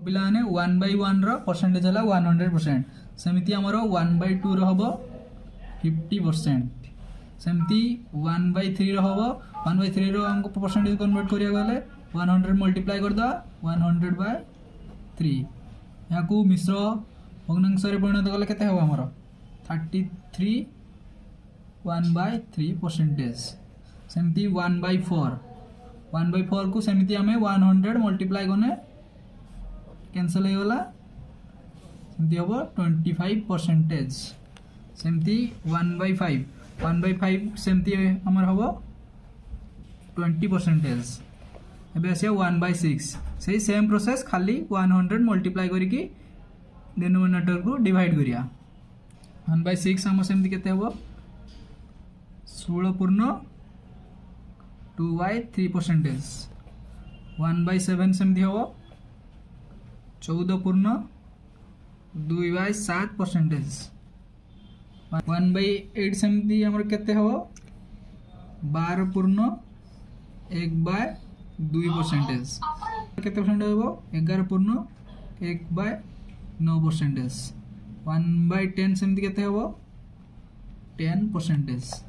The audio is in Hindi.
पिलाने 1/1 रो परसेंटेज है 100%। सेमती आमर 1/2 हम 50%। सेमती 1/3 हम 1/3 हमको परसेंटेज कन्वर्ट करिया गले 100 मल्टीप्लाई कर दो 100/3। यहाँ को मिश्र भग्नांश परिणत कले केते हम आमर 33 1/3%। सेमती 1/4 को सेमती आम 100 मल्टीप्लाई कने कैंसल हो गला सेमती हम 25%। सेमती 1/5 सेमती आमर हम 20%। एबे आसिया 1/6 से सेम प्रोसेस खाली 100 मल्टीप्लाई करके डिनोमिनेटर को डिवाइड करिया 1/6 आम सेमती केते हम 16.2/3%। 1/7 सेमती हम 14.2/7%। 1/8 सेमती हमर केते हम 12.1/2%। केते परसेंट हो 11.1/9%। 1/10 सेमती केते हम 10%।